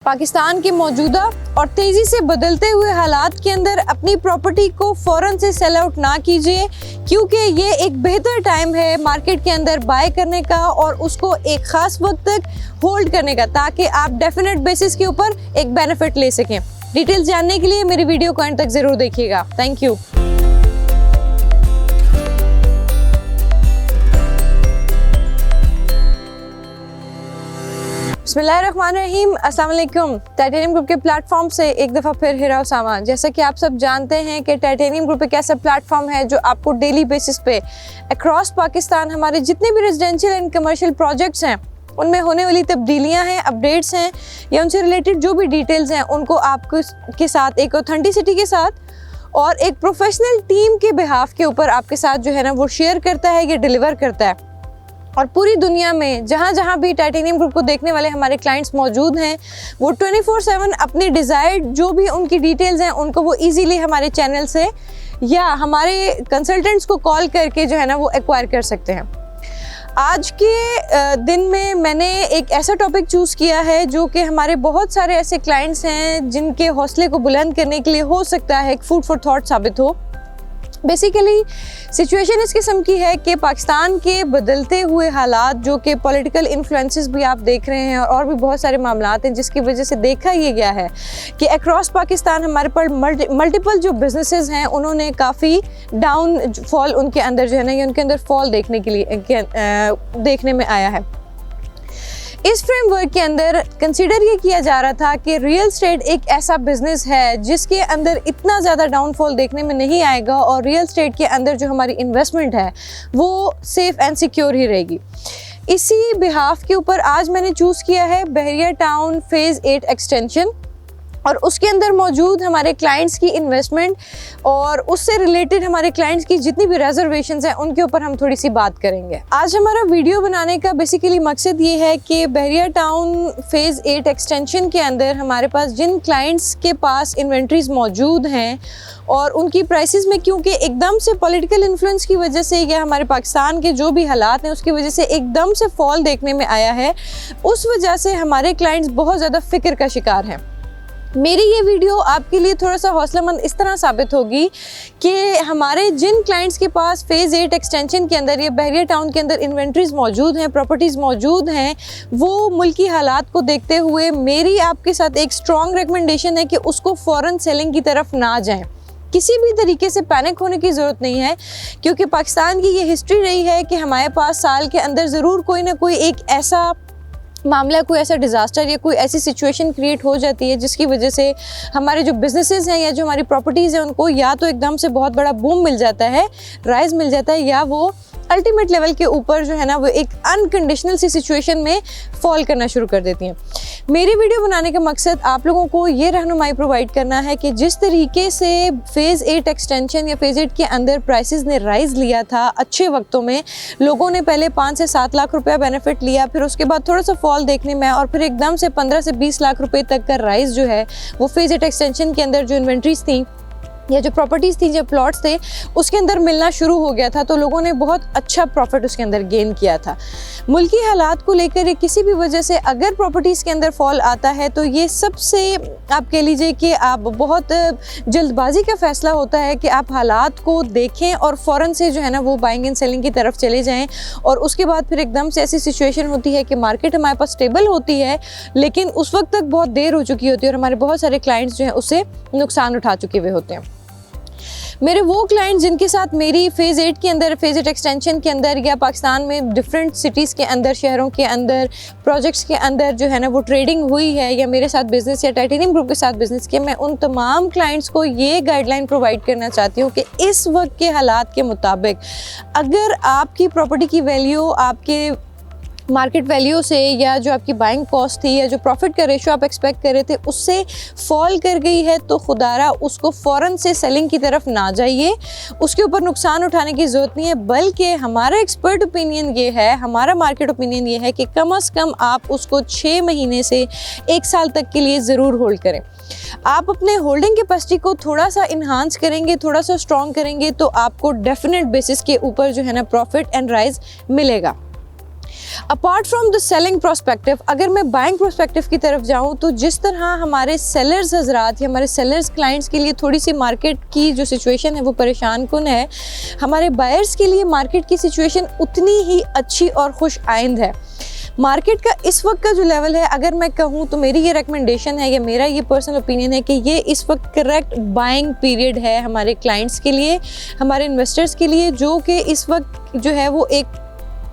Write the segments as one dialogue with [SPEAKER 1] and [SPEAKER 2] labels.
[SPEAKER 1] पाकिस्तान के मौजूदा और तेजी से बदलते हुए हालात के अंदर अपनी प्रॉपर्टी को फौरन से सेल आउट ना कीजिए, क्योंकि ये एक बेहतर टाइम है मार्केट के अंदर बाय करने का और उसको एक खास वक्त तक होल्ड करने का, ताकि आप डेफिनेट बेसिस के ऊपर एक बेनिफिट ले सकें। डिटेल्स जानने के लिए मेरी वीडियो को एंड तक जरूर देखिएगा। Thank you. बिस्मिल्लाहिर्रहमानिर्रहीम, अस्सलाम वालेकुम। टाइटेनियम ग्रुप के प्लेटफॉर्म से एक दफ़ा फिर हिरा उसामा। जैसा कि आप सब जानते हैं कि टाइटेनियम ग्रुप एक ऐसा प्लेटफॉर्म है जो आपको डेली बेसिस पे अक्रॉस पाकिस्तान हमारे जितने भी रेजिडेंशियल एंड कमर्शियल प्रोजेक्ट्स हैं उनमें होने वाली तब्दीलियां हैं, अपडेट्स हैं या उनसे रिलेटेड जो भी डिटेल्स हैं उनको आपको के साथ एक ऑथेंटिसिटी के साथ और एक प्रोफेशनल टीम के बिहाफ के ऊपर आपके साथ जो है ना वो शेयर करता है, ये डिलीवर करता है। और पूरी दुनिया में जहाँ जहाँ भी टाइटेनियम ग्रुप को देखने वाले हमारे क्लाइंट्स मौजूद हैं, वो 24/7 अपनी डिज़ायर्ड जो भी उनकी डिटेल्स हैं उनको वो इजीली हमारे चैनल से या हमारे कंसल्टेंट्स को कॉल करके जो है ना वो एक्वायर कर सकते हैं। आज के दिन में मैंने एक ऐसा टॉपिक चूज़ किया है जो कि हमारे बहुत सारे ऐसे क्लाइंट्स हैं जिनके हौसले को बुलंद करने के लिए हो सकता है एक फूड फॉर थॉट साबित हो। बेसिकली सिचुएशन इस किस्म की है कि पाकिस्तान के बदलते हुए हालात, जो कि पॉलिटिकल इन्फ्लुएंसेस भी आप देख रहे हैं और भी बहुत सारे मामलात हैं जिसकी वजह से देखा ये गया है कि अक्रॉस पाकिस्तान हमारे पर मल्टीपल जो बिजनेसेस हैं उन्होंने काफ़ी डाउन फॉल उनके अंदर जो है ना उनके अंदर फॉल देखने के लिए देखने में आया है। इस फ्रेमवर्क के अंदर कंसीडर ये किया जा रहा था कि रियल एस्टेट एक ऐसा बिजनेस है जिसके अंदर इतना ज़्यादा डाउनफॉल देखने में नहीं आएगा और रियल एस्टेट के अंदर जो हमारी इन्वेस्टमेंट है वो सेफ़ एंड सिक्योर ही रहेगी। इसी बिहाफ के ऊपर आज मैंने चूज़ किया है बहरिया टाउन फेज़ 8 एक्सटेंशन और उसके अंदर मौजूद हमारे क्लाइंट्स की इन्वेस्टमेंट और उससे रिलेटेड हमारे क्लाइंट्स की जितनी भी रिजर्वेशंस हैं उनके ऊपर हम थोड़ी सी बात करेंगे। आज हमारा वीडियो बनाने का बेसिकली मकसद ये है कि बहरिया टाउन फेज़ 8 एक्सटेंशन के अंदर हमारे पास जिन क्लाइंट्स के पास इन्वेंट्रीज मौजूद हैं और उनकी प्राइसेस में क्योंकि एकदम से पॉलिटिकल इन्फ्लुएंस की वजह से या हमारे पाकिस्तान के जो भी हालात हैं उसकी वजह से एकदम से फॉल देखने में आया है, उस वजह से हमारे क्लाइंट्स बहुत ज़्यादा फ़िक्र का शिकार हैं। मेरी ये वीडियो आपके लिए थोड़ा सा हौसलामंद इस तरह साबित होगी कि हमारे जिन क्लाइंट्स के पास फेज़ 8 एक्सटेंशन के अंदर या बहरिया टाउन के अंदर इन्वेंट्रीज मौजूद हैं, प्रॉपर्टीज़ मौजूद हैं, वो मुल्की हालात को देखते हुए मेरी आपके साथ एक स्ट्रॉन्ग रिकमेंडेशन है कि उसको फ़ौरन सेलिंग की तरफ ना जाएं। किसी भी तरीके से पैनिक होने की ज़रूरत नहीं है, क्योंकि पाकिस्तान की ये हिस्ट्री रही है कि हमारे पास साल के अंदर ज़रूर कोई ना कोई एक ऐसा मामला, कोई ऐसा डिज़ास्टर या कोई ऐसी सिचुएशन क्रिएट हो जाती है जिसकी वजह से हमारे जो बिजनेसेस हैं या जो हमारी प्रॉपर्टीज़ हैं उनको या तो एकदम से बहुत बड़ा बूम मिल जाता है, राइज मिल जाता है, या वो अल्टीमेट लेवल के ऊपर जो है ना वो एक अनकंडीशनल सी सिचुएशन में फॉल करना शुरू कर देती हैं। मेरी वीडियो बनाने का मकसद आप लोगों को ये रहनुमाई प्रोवाइड करना है कि जिस तरीके से फेज़ 8 एक्सटेंशन या फेज़ 8 के अंदर प्राइसेस ने राइज़ लिया था, अच्छे वक्तों में लोगों ने पहले 5 से 7 लाख रुपया बेनिफिट लिया, फिर उसके बाद थोड़ा सा फॉल देखने में और फिर एकदम से 15 से 20 लाख रुपए तक का राइज़ जो है वो फेज़ 8 एक्सटेंशन के अंदर जो इन्वेंट्रीज थी या जो प्रॉपर्टीज़ थी, जो प्लॉट्स थे, उसके अंदर मिलना शुरू हो गया था, तो लोगों ने बहुत अच्छा प्रॉफिट उसके अंदर गेन किया था। मुल्की हालात को लेकर या किसी भी वजह से अगर प्रॉपर्टीज़ के अंदर फॉल आता है तो ये सबसे आप कह लीजिए कि आप बहुत जल्दबाजी का फ़ैसला होता है कि आप हालात को देखें और फ़ौरन से जो है ना वो बाइंग एंड सेलिंग की तरफ चले जाएँ और उसके बाद फिर एकदम से ऐसी सिचुएशन होती है कि मार्केट हमारे पास स्टेबल होती है लेकिन उस वक्त तक बहुत देर हो चुकी होती है और हमारे बहुत सारे क्लाइंट्स जो हैं उससे नुकसान उठा चुके हुए होते हैं। मेरे वो क्लाइंट जिनके साथ मेरी फेज़ 8 के अंदर, फेज़ 8 एक्सटेंशन के अंदर या पाकिस्तान में डिफरेंट सिटीज़ के अंदर, शहरों के अंदर, प्रोजेक्ट्स के अंदर जो है ना वो ट्रेडिंग हुई है या मेरे साथ बिज़नेस या टाइटेनियम ग्रुप के साथ बिज़नेस किया, मैं उन तमाम क्लाइंट्स को ये गाइडलाइन प्रोवाइड करना चाहती हूँ कि इस वक्त के हालात के मुताबिक अगर आपकी प्रॉपर्टी की वैल्यू आपके मार्केट वैल्यू से या जो आपकी बाइंग कॉस्ट थी या जो प्रॉफिट का रेशो आप एक्सपेक्ट कर रहे थे उससे फॉल कर गई है, तो खुदारा उसको फ़ौरन से सेलिंग की तरफ ना जाइए, उसके ऊपर नुकसान उठाने की ज़रूरत नहीं है। बल्कि हमारा एक्सपर्ट ओपिनियन ये है, हमारा मार्केट ओपिनियन ये है कि कम से कम आप उसको 6 महीने से 1 साल तक के लिए ज़रूर होल्ड करें। आप अपने होल्डिंग कैपेसिटी को थोड़ा सा इन्हांस करेंगे, थोड़ा सा स्ट्रॉन्ग करेंगे तो आपको डेफिनेट बेसिस के ऊपर जो है ना प्रॉफिट एंड राइज मिलेगा। Apart from the selling prospective, अगर मैं बाइंग प्रोस्पेक्टिव की तरफ जाऊं तो जिस तरह हमारे सेलर्स हजरात या हमारे सेलर्स क्लाइंट्स के लिए थोड़ी सी मार्केट की जो सिचुएशन है वो परेशान कुन है, हमारे बायर्स के लिए मार्केट की सिचुएशन उतनी ही अच्छी और खुश आइंद है। मार्केट का इस वक्त का जो लेवल है, अगर मैं कहूँ तो मेरी ये रिकमेंडेशन है या मेरा ये पर्सनल ओपिनियन है कि ये इस वक्त करेक्ट बाइंग पीरियड है हमारे क्लाइंट्स के लिए, हमारे इन्वेस्टर्स के लिए, जो कि इस वक्त जो है वो एक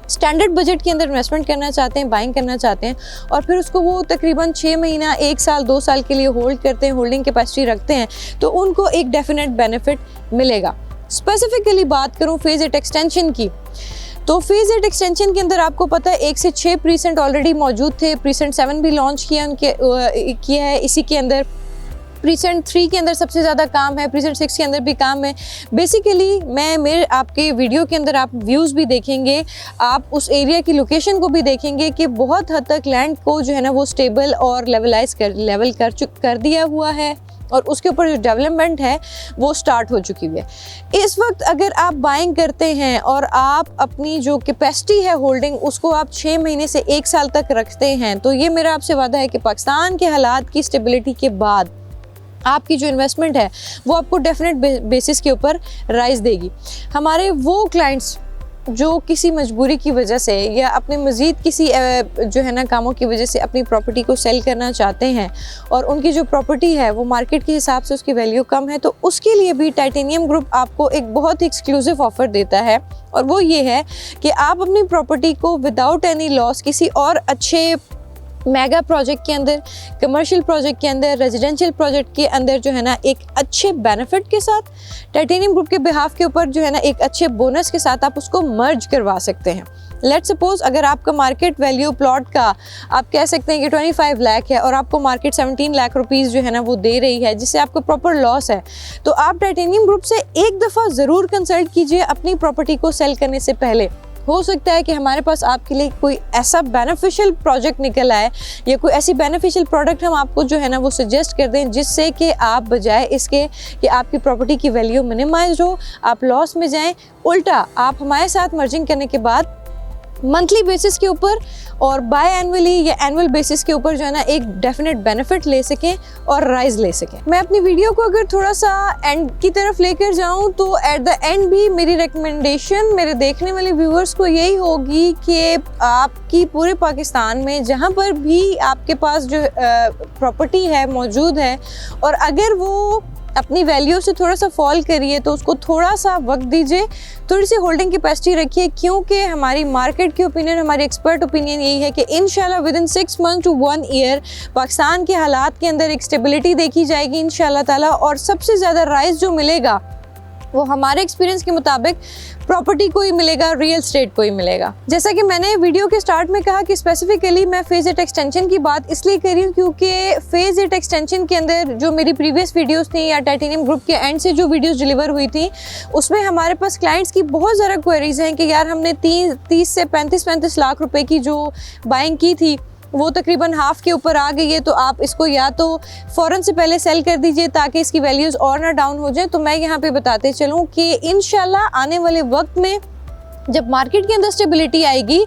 [SPEAKER 1] स्टैंडर्ड बजट के अंदर इन्वेस्टमेंट करना चाहते हैं, बाइंग करना चाहते हैं और फिर उसको वो तकरीबन 6 महीना, 1 साल, 2 साल के लिए होल्ड करते हैं, होल्डिंग कैपेसिटी रखते हैं, तो उनको एक डेफिनेट बेनिफिट मिलेगा। स्पेसिफिकली बात करूँ फेज एट एक्सटेंशन की, तो फेज एट एक्सटेंशन के अंदर आपको पता है 1 से 6 प्रीसेंट ऑलरेडी मौजूद थे, प्रीसेंट 7 भी लॉन्च किया है, इसी के अंदर प्रीसेंट 3 के अंदर सबसे ज़्यादा काम है, प्रीसेंट 6 के अंदर भी काम है। बेसिकली मेरे आपके वीडियो के अंदर आप व्यूज़ भी देखेंगे, आप उस एरिया की लोकेशन को भी देखेंगे कि बहुत हद तक लैंड को जो है ना वो स्टेबल और लेवल कर दिया हुआ है और उसके ऊपर जो डेवलपमेंट है वो स्टार्ट हो चुकी हुई है। इस वक्त अगर आप बाइंग करते हैं और आप अपनी जो कैपेसिटी है होल्डिंग उसको आप 6 महीने से 1 साल तक रखते हैं, तो ये मेरा आपसे वादा है कि पाकिस्तान के हालात की स्टेबिलिटी के बाद आपकी जो इन्वेस्टमेंट है वो आपको डेफिनेट बेसिस के ऊपर राइज देगी। हमारे वो क्लाइंट्स जो किसी मजबूरी की वजह से या अपने मज़ीद किसी जो है ना कामों की वजह से अपनी प्रॉपर्टी को सेल करना चाहते हैं और उनकी जो प्रॉपर्टी है वो मार्केट के हिसाब से उसकी वैल्यू कम है, तो उसके लिए भी टाइटेनियम ग्रुप आपको एक बहुत ही एक्सक्लूसिव ऑफ़र देता है और वो ये है कि आप अपनी प्रॉपर्टी को विदाउट एनी लॉस किसी और अच्छे मेगा प्रोजेक्ट के अंदर, कमर्शियल प्रोजेक्ट के अंदर, रेजिडेंशियल प्रोजेक्ट के अंदर जो है ना एक अच्छे बेनिफिट के साथ टाइटेनियम ग्रुप के बिहाफ के ऊपर जो है ना एक अच्छे बोनस के साथ आप उसको मर्ज करवा सकते हैं। लेट्स सपोज अगर आपका मार्केट वैल्यू प्लॉट का आप कह सकते हैं कि 25 लाख है और आपको मार्केट 17 लाख रुपीज़ जो है ना वो दे रही है, जिससे आपको प्रॉपर लॉस है, तो आप टाइटेनियम ग्रुप से एक दफ़ा ज़रूर कंसल्ट कीजिए अपनी प्रॉपर्टी को सेल करने से पहले। हो सकता है कि हमारे पास आपके लिए कोई ऐसा बेनिफिशियल प्रोजेक्ट निकल आए या कोई ऐसी बेनिफिशियल प्रोडक्ट हम आपको जो है ना वो सजेस्ट कर दें, जिससे कि आप बजाय इसके कि आपकी प्रॉपर्टी की वैल्यू मिनिमाइज हो, आप लॉस में जाएं, उल्टा आप हमारे साथ मर्जिंग करने के बाद मंथली बेसिस के ऊपर और बाय एनुअली या एनुअल बेसिस के ऊपर जो है ना एक डेफिनेट बेनिफिट ले सकें और राइज ले सकें। मैं अपनी वीडियो को अगर थोड़ा सा एंड की तरफ लेकर जाऊं तो एट द एंड भी मेरी रिकमेंडेशन मेरे देखने वाले व्यूअर्स को यही होगी कि आपकी पूरे पाकिस्तान में जहां पर भी आपके पास जो प्रॉपर्टी है मौजूद है और अगर वो अपनी वैल्यू से थोड़ा सा फॉल करिए तो उसको थोड़ा सा वक्त दीजिए, थोड़ी सी होल्डिंग कैपेसिटी रखिए, क्योंकि हमारी मार्केट की ओपिनियन, हमारी एक्सपर्ट ओपिनियन यही है कि इंशाल्लाह within 6 month to 1 year Pakistan के हालात के अंदर एक स्टेबिलिटी देखी जाएगी इंशाल्लाह ताला, और सबसे ज़्यादा राइज जो मिलेगा वो हमारे एक्सपीरियंस के मुताबिक प्रॉपर्टी को ही मिलेगा, रियल स्टेट को ही मिलेगा। जैसा कि मैंने वीडियो के स्टार्ट में कहा कि स्पेसिफिकली मैं फेज एट एक्सटेंशन की बात इसलिए कर रही हूँ क्योंकि फेज एट एक्सटेंशन के अंदर जो मेरी प्रीवियस वीडियोस थी या टाइटेनियम ग्रुप के एंड से जो वीडियोस डिलीवर हुई थी उसमें हमारे पास क्लाइंट्स की बहुत ज़्यादा क्वेरीज हैं कि यार हमने 30 से 35 लाख रुपए की जो बाइंग की थी वो तकरीबन हाफ के ऊपर आ गई है, तो आप इसको या तो फ़ौरन से पहले सेल कर दीजिए ताकि इसकी वैल्यूज़ और ना डाउन हो जाए। तो मैं यहाँ पे बताते चलूँ कि इंशाल्लाह आने वाले वक्त में जब मार्केट के अंदर स्टेबिलिटी आएगी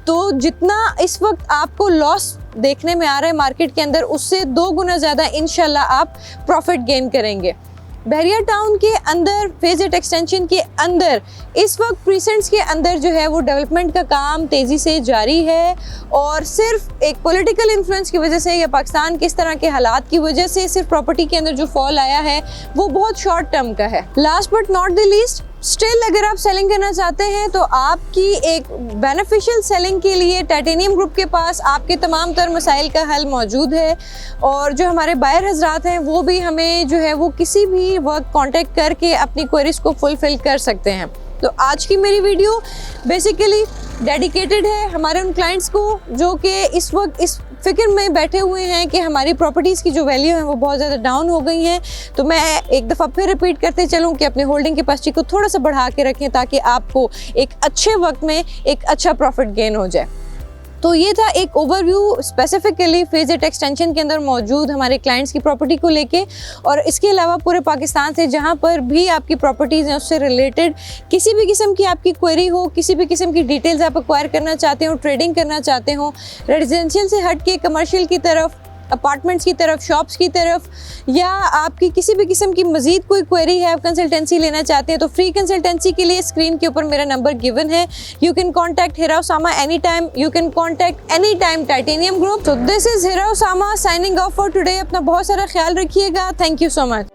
[SPEAKER 1] तो जितना इस वक्त आपको लॉस देखने में आ रहा है मार्केट के अंदर उससे 2 गुना ज़्यादा इंशाल्लाह आप प्रॉफिट गेन करेंगे। बहरिया टाउन के अंदर फेज एट एक्सटेंशन के अंदर इस वक्त प्रीसेंट्स के अंदर जो है वो डेवलपमेंट का काम तेज़ी से जारी है और सिर्फ एक पॉलिटिकल इन्फ्लुएंस की वजह से या पाकिस्तान के इस तरह के हालात की वजह से सिर्फ प्रॉपर्टी के अंदर जो फॉल आया है वो बहुत शॉर्ट टर्म का है। Last but not the least, still अगर आप सेलिंग करना चाहते हैं तो आपकी एक बेनिफिशियल सेलिंग के लिए टाइटेनियम ग्रुप के पास आपके तमाम तर मसाइल का हल मौजूद है और जो हमारे बायर हजरात हैं वो भी हमें जो है वो किसी भी वक्त कांटेक्ट करके अपनी क्वेरीज को फुलफिल कर सकते हैं। तो आज की मेरी वीडियो बेसिकली डेडिकेटेड है हमारे उन क्लाइंट्स को जो कि इस वक्त इस फिक्र में बैठे हुए हैं कि हमारी प्रॉपर्टीज़ की जो वैल्यू है वो बहुत ज़्यादा डाउन हो गई हैं। तो मैं एक दफ़ा फिर रिपीट करते चलूँ कि अपने होल्डिंग कैपेसिटी को थोड़ा सा बढ़ा के रखें ताकि आपको एक अच्छे वक्त में एक अच्छा प्रॉफिट गेन हो जाए। तो ये था एक ओवरव्यू स्पेसिफिकली फेज 8 एक्सटेंशन के अंदर मौजूद हमारे क्लाइंट्स की प्रॉपर्टी को लेके, और इसके अलावा पूरे पाकिस्तान से जहाँ पर भी आपकी प्रॉपर्टीज़ हैं उससे रिलेटेड किसी भी किस्म की आपकी क्वेरी हो, किसी भी किस्म की डिटेल्स आप एक्वायर करना चाहते हो, ट्रेडिंग करना चाहते हो, रेजिडेंशियल से हट के कमर्शियल की तरफ, अपार्टमेंट्स की तरफ, शॉप्स की तरफ, या आपकी किसी भी किस्म की मज़ीद कोई क्वेरी है, आप कंसल्टेंसी लेना चाहते हैं, तो फ्री कंसल्टेंसी के लिए स्क्रीन के ऊपर मेरा नंबर गिवन है। You can contact Hira Usama any time, you can contact any time titanium group. तो this is Hira Usama signing off for today. अपना बहुत सारा ख्याल रखिएगा। Thank you so much.